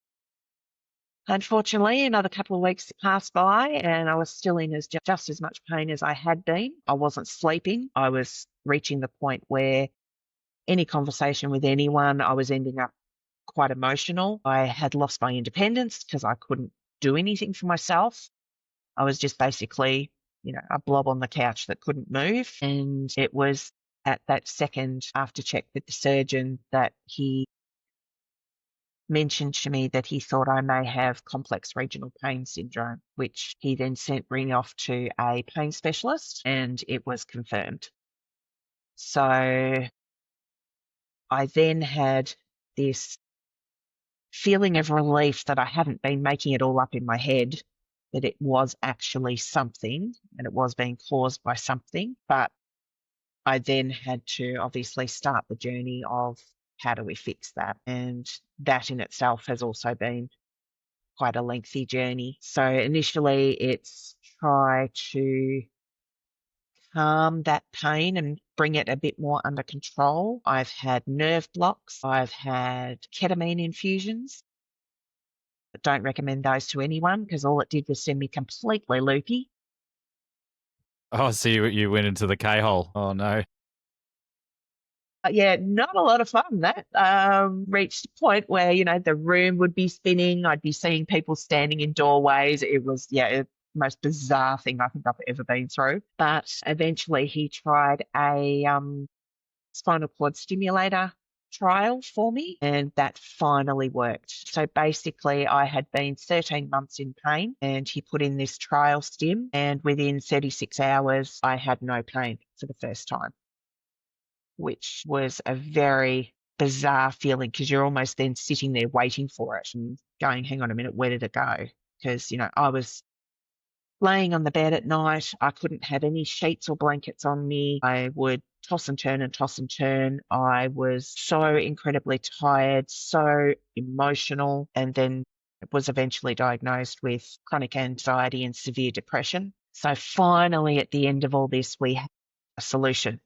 Unfortunately, another couple of weeks passed by and I was still in just as much pain as I had been. I wasn't sleeping. I was reaching the point where any conversation with anyone, I was ending up quite emotional. I had lost my independence because I couldn't do anything for myself. I was just basically, a blob on the couch that couldn't move. And it was at that second after check with the surgeon that he mentioned to me that he thought I may have complex regional pain syndrome, which he then sent me off to a pain specialist and it was confirmed. So I then had this feeling of relief that I hadn't been making it all up in my head, that it was actually something and it was being caused by something. But I then had to obviously start the journey of how do we fix that? And that in itself has also been quite a lengthy journey. So initially it's try to calm that pain and bring it a bit more under control. I've had nerve blocks. I've had ketamine infusions. But don't recommend those to anyone because all it did was send me completely loopy. Oh, so you went into the K hole. Oh no. Yeah, not a lot of fun. That reached a point where, the room would be spinning. I'd be seeing people standing in doorways. It was, yeah, the most bizarre thing I think I've ever been through. But eventually he tried a spinal cord stimulator trial for me, and that finally worked. So basically, I had been 13 months in pain, and he put in this trial stim, and within 36 hours, I had no pain for the first time, which was a very bizarre feeling because you're almost then sitting there waiting for it and going, hang on a minute, where did it go? Because, I was laying on the bed at night. I couldn't have any sheets or blankets on me. I would toss and turn and toss and turn. I was so incredibly tired, so emotional, and then was eventually diagnosed with chronic anxiety and severe depression. So finally, at the end of all this, we had a solution.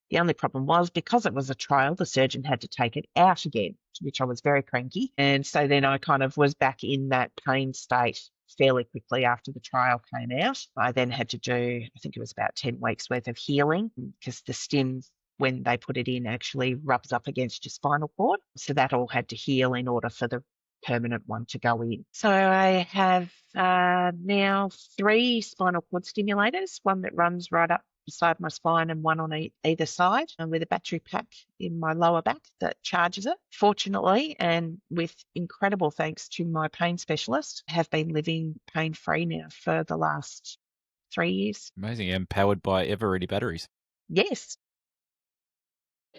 The only problem was because it was a trial, the surgeon had to take it out again, to which I was very cranky. And so then I kind of was back in that pain state fairly quickly after the trial came out. I then had to do, I think it was about 10 weeks worth of healing because the stim, when they put it in, actually rubs up against your spinal cord. So that all had to heal in order for the permanent one to go in. So I have now 3 spinal cord stimulators, one that runs right up beside my spine and one on either side, and with a battery pack in my lower back that charges it. Fortunately, and with incredible thanks to my pain specialist, have been living pain-free now for the last 3 years. Amazing. And powered by ever-ready batteries. Yes.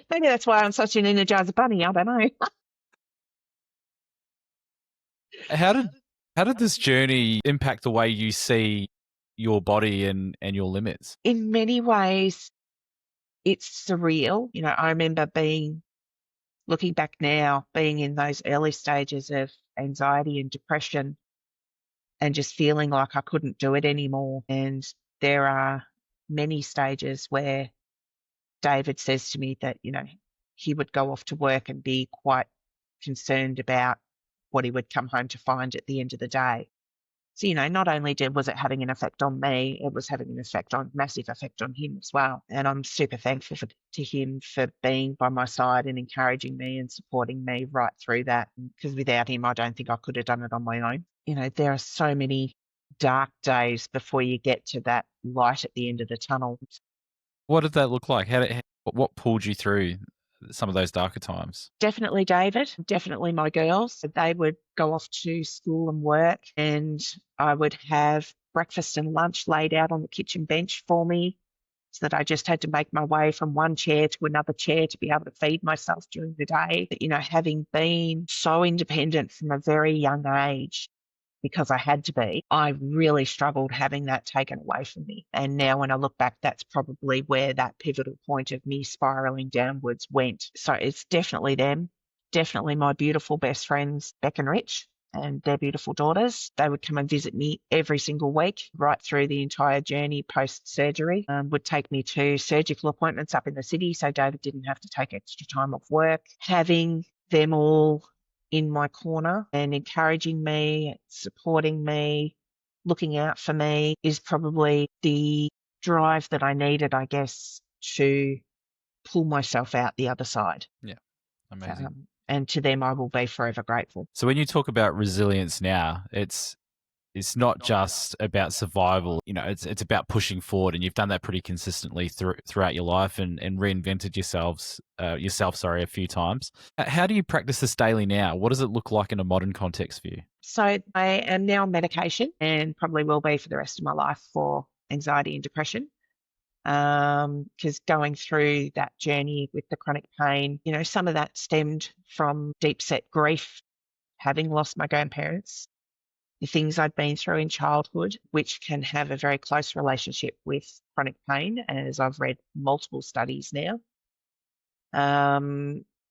Maybe that's why I'm such an Energizer bunny. I don't know. How did this journey impact the way you see your body and your limits? In many ways, it's surreal. I remember looking back now, being in those early stages of anxiety and depression and just feeling like I couldn't do it anymore. And there are many stages where David says to me that, he would go off to work and be quite concerned about what he would come home to find at the end of the day. So, not only was it having an effect on me, it was having massive effect on him as well. And I'm super thankful to him for being by my side and encouraging me and supporting me right through that. Because without him, I don't think I could have done it on my own. There are so many dark days before you get to that light at the end of the tunnel. What did that look like? What pulled you through some of those darker times? Definitely David, definitely my girls. They would go off to school and work, and I would have breakfast and lunch laid out on the kitchen bench for me so that I just had to make my way from one chair to another chair to be able to feed myself during the day. Having been so independent from a very young age, because I had to be, I really struggled having that taken away from me. And now when I look back, that's probably where that pivotal point of me spiraling downwards went. So it's definitely them, definitely my beautiful best friends, Beck and Rich, and their beautiful daughters. They would come and visit me every single week, right through the entire journey post-surgery, would take me to surgical appointments up in the city so David didn't have to take extra time off work. Having them all in my corner and encouraging me, supporting me, looking out for me is probably the drive that I needed, I guess, to pull myself out the other side. Yeah, amazing. And to them, I will be forever grateful. So when you talk about resilience now, it's not just about survival. It's about pushing forward, and you've done that pretty consistently throughout your life, and reinvented yourself, a few times. How do you practice this daily now? What does it look like in a modern context for you? So I am now on medication, and probably will be for the rest of my life for anxiety and depression. Because going through that journey with the chronic pain, some of that stemmed from deep set grief, having lost my grandparents, the things I'd been through in childhood, which can have a very close relationship with chronic pain, as I've read multiple studies now.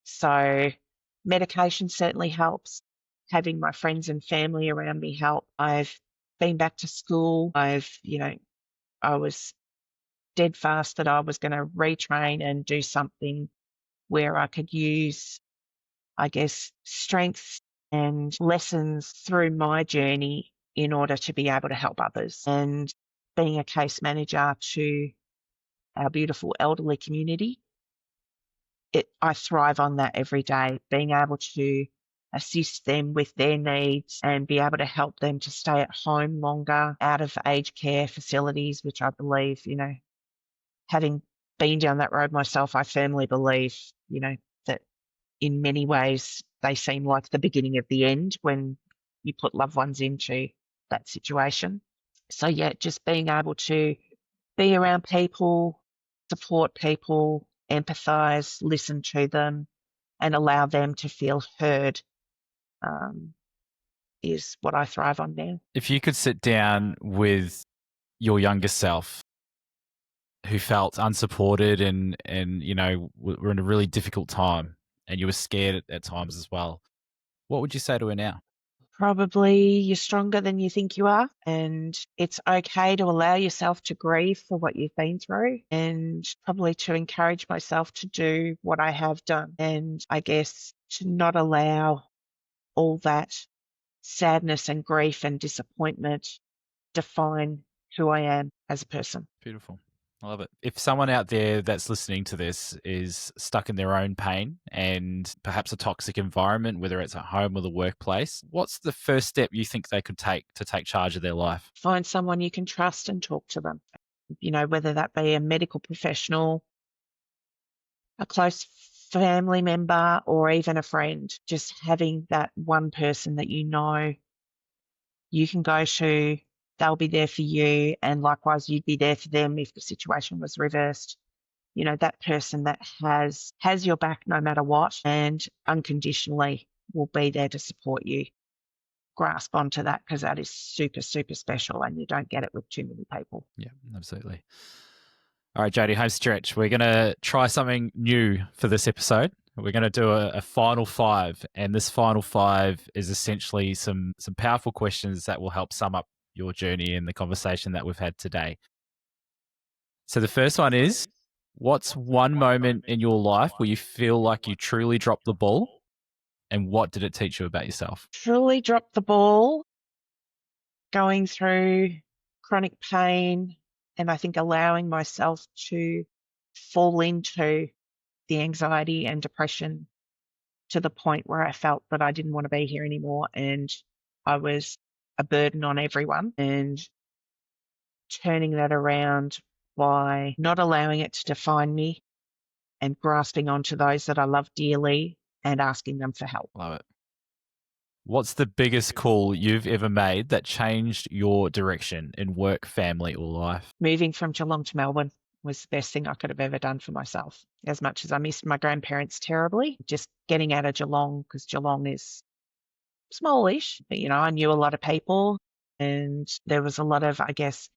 So medication certainly helps. Having my friends and family around me help. I've been back to school. I was dead fast that I was going to retrain and do something where I could use, I guess, strengths and lessons through my journey in order to be able to help others. And being a case manager to our beautiful elderly community, I thrive on that every day, being able to assist them with their needs and be able to help them to stay at home longer, out of aged care facilities, which I believe, having been down that road myself, I firmly believe, that in many ways they seem like the beginning of the end when you put loved ones into that situation. So yeah, just being able to be around people, support people, empathize, listen to them, and allow them to feel heard is what I thrive on now. If you could sit down with your younger self who felt unsupported and were in a really difficult time and you were scared at times as well, what would you say to her now? Probably you're stronger than you think you are, and it's okay to allow yourself to grieve for what you've been through, and probably to encourage myself to do what I have done, and I guess to not allow all that sadness and grief and disappointment define who I am as a person. Beautiful. I love it. If someone out there that's listening to this is stuck in their own pain and perhaps a toxic environment, whether it's at home or the workplace, what's the first step you think they could take to take charge of their life? Find someone you can trust and talk to them, whether that be a medical professional, a close family member, or even a friend. Just having that one person that you can go to, they'll be there for you, and likewise you'd be there for them if the situation was reversed. That person that has your back no matter what and unconditionally will be there to support you. Grasp onto that, because that is super, super special, and you don't get it with too many people. Yeah, absolutely. All right, Jodie, home stretch. We're going to try something new for this episode. We're going to do a final five, and this final five is essentially some powerful questions that will help sum up your journey and the conversation that we've had today. So the first one is, what's one moment in your life where you feel like you truly dropped the ball, and what did it teach you about yourself? Truly dropped the ball, going through chronic pain, and I think allowing myself to fall into the anxiety and depression to the point where I felt that I didn't want to be here anymore and I was a burden on everyone, and turning that around by not allowing it to define me and grasping onto those that I love dearly and asking them for help. Love it. What's the biggest call you've ever made that changed your direction in work, family, or life? Moving from Geelong to Melbourne was the best thing I could have ever done for myself. As much as I missed my grandparents terribly, just getting out of Geelong, because Geelong is smallish, but I knew a lot of people, and there was a lot of, I guess,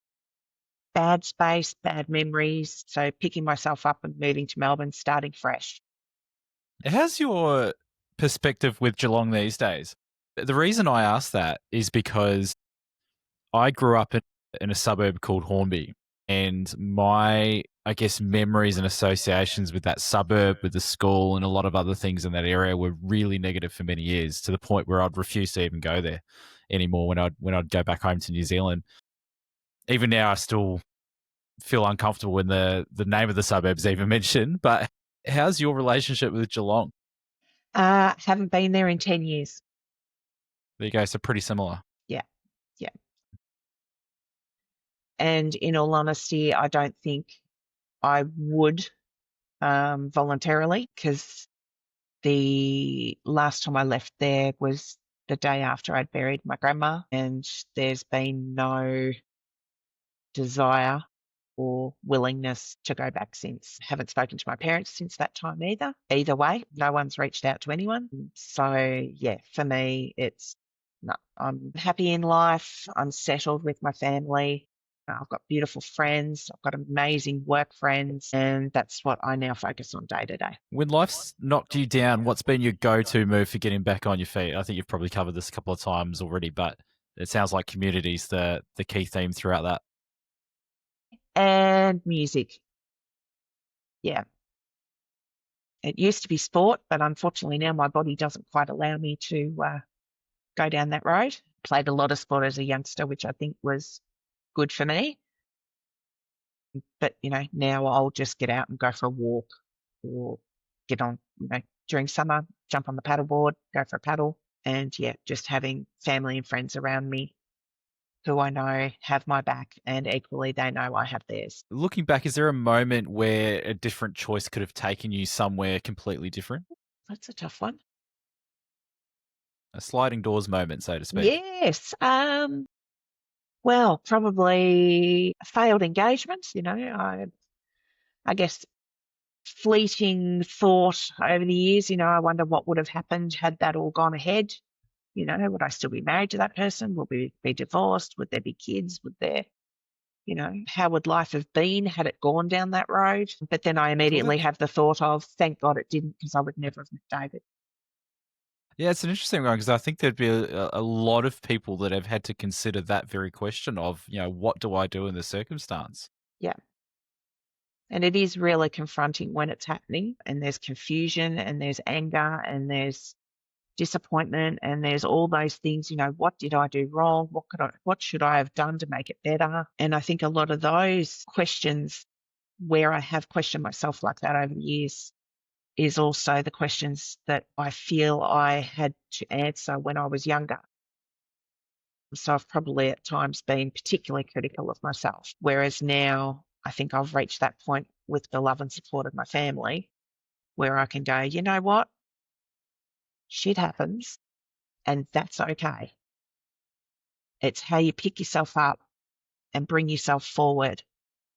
bad space, bad memories. So picking myself up and moving to Melbourne, starting fresh. How's your perspective with Geelong these days? The reason I ask that is because I grew up in a suburb called Hornby, and my, I guess, memories and associations with that suburb, with the school and a lot of other things in that area were really negative for many years, to the point where I'd refuse to even go there anymore when I'd go back home to New Zealand. Even now, I still feel uncomfortable when the name of the suburb is even mentioned. But how's your relationship with Geelong? Haven't been there in 10 years. There you go. So pretty similar. Yeah. Yeah. And in all honesty, I don't think I would voluntarily, because the last time I left there was the day after I'd buried my grandma, and there's been no desire or willingness to go back since. Haven't spoken to my parents since that time either. Either way, no one's reached out to anyone. So yeah, for me, it's no, I'm happy in life. I'm settled with my family. I've got beautiful friends. I've got amazing work friends, and that's what I now focus on day to day. When life's knocked you down, what's been your go-to move for getting back on your feet? I think you've probably covered this a couple of times already, but it sounds like community's the key theme throughout that. And music. Yeah. It used to be sport, but unfortunately now my body doesn't quite allow me to go down that road. Played a lot of sport as a youngster, which I think was good for me. But, now I'll just get out and go for a walk or get on, during summer, jump on the paddleboard, go for a paddle. And yeah, just having family and friends around me who I know have my back and equally they know I have theirs. Looking back, is there a moment where a different choice could have taken you somewhere completely different? That's a tough one. A sliding doors moment, so to speak. Yes. Well, probably failed engagements, I guess fleeting thought over the years, I wonder what would have happened had that all gone ahead. Would I still be married to that person? Would we be divorced? Would there be kids? Would there, how would life have been had it gone down that road? But then I Well, immediately have the thought of, thank God it didn't, because I would never have met David. yeah, it's an interesting one because I think there'd be a lot of people that have had to consider that very question of, what do I do in this circumstance? Yeah. And it is really confronting when it's happening and there's confusion and there's anger and there's disappointment and there's all those things, what did I do wrong? What should I have done to make it better? And I think a lot of those questions where I have questioned myself like that over the years is also the questions that I feel I had to answer when I was younger. So I've probably at times been particularly critical of myself. Whereas now I think I've reached that point with the love and support of my family where I can go, you know what? Shit happens and that's okay. It's how you pick yourself up and bring yourself forward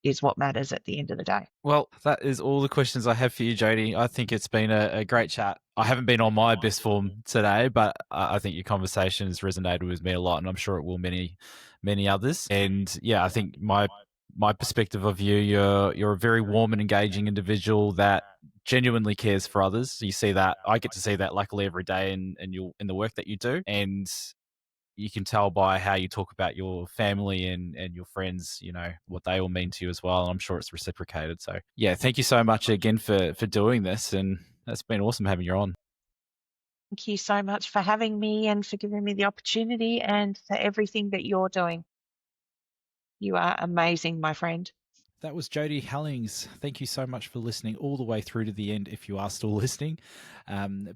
is what matters at the end of the day. Well, that is all the questions I have for you, Jodie. I think it's been a great chat. I haven't been on my best form today, but I think your conversation has resonated with me a lot, and I'm sure it will many others. And yeah, I think my perspective of you, you're a very warm and engaging individual that genuinely cares for others. You see that I get to see that luckily every day in the work that you do, and you can tell by how you talk about your family and your friends, what they all mean to you as well. And I'm sure it's reciprocated. So yeah, thank you so much again for doing this. And it's been awesome having you on. Thank you so much for having me and for giving me the opportunity and for everything that you're doing. You are amazing, my friend. That was Jodie Hellings. Thank you so much for listening all the way through to the end. If you are still listening,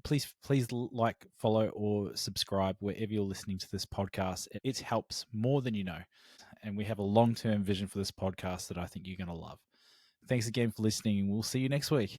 please like, follow, or subscribe wherever you're listening to this podcast. It helps more than you know, and we have a long-term vision for this podcast that I think you're going to love. Thanks again for listening, and we'll see you next week.